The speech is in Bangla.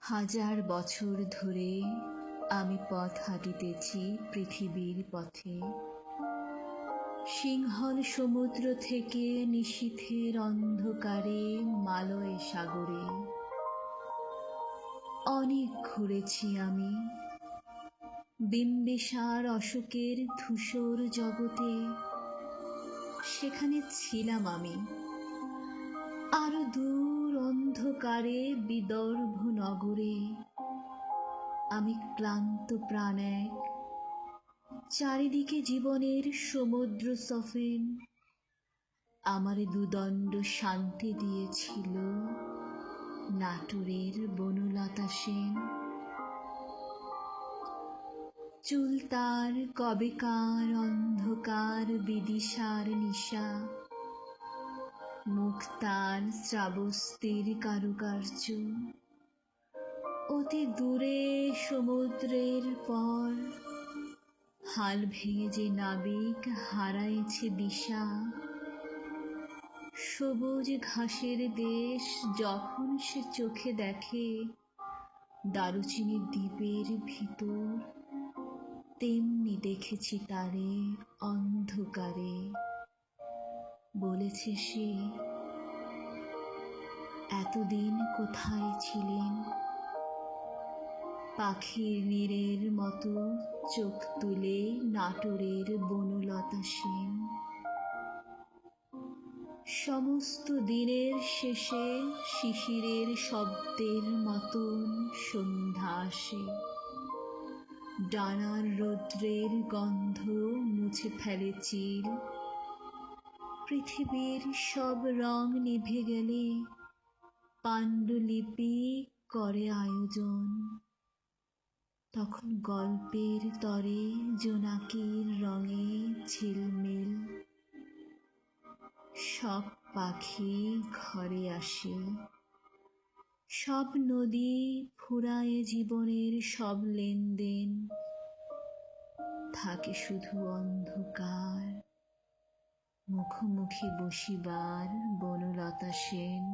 হাজার বছর ধরে আমি পথ হাঁটিতেছি পৃথিবীর পথে। সিংহল সমুদ্র থেকে নিশীথের অন্ধকারে মালয় সাগরে। অনেক ঘুরেছি আমি, বিম্বিসার অশোকের ধূসর জগতে। সেখানে ছিলাম আমি, আরো দূর অন্ধকারে বিদর্ভ নগরে। আমি ক্লান্ত প্রাণ এক, চারিদিকে জীবনের সমুদ্র সফেন। আমারে দুদণ্ড শান্তি দিয়েছিল নাটোরের বনলতা সেন। চুল তার কবেকার অন্ধকার বিদিশার নিশা, মুখ তার শ্রাবস্তির কারুকার্য। অতি দূরে সমুদ্রের পর হাল ভেঙে যে নাবিক হারাইছে দিশা। সবুজ ঘাসের দেশ যখন সে চোখে দেখে দারুচিনি দ্বীপের ভিতর, তেমনি দেখেছি তারে অন্ধকারে। বলেছে সে, এতদিন কোথায় ছিলেন? পাখির নীড়ের মতো চোখ তুলে নাটোরের বনলতা সেন। সমস্ত দিনের শেষে শিশিরের শব্দের মতন সন্ধ্যা আসে। ডানার রৌদ্রের গন্ধ মুছে ফেলে চিল। পৃথিবীর সব রং নিভে গেলে পাণ্ডুলিপি করে আয়োজন। তখন গল্পের তরে জোনাকির রঙে ঝিলমিল। সব পাখি ঘরে আসে, সব নদী ফুরায় জীবনের সব লেনদেন। থাকে শুধু অন্ধকার, মুখোমুখি বসিবার বনলতা সেন।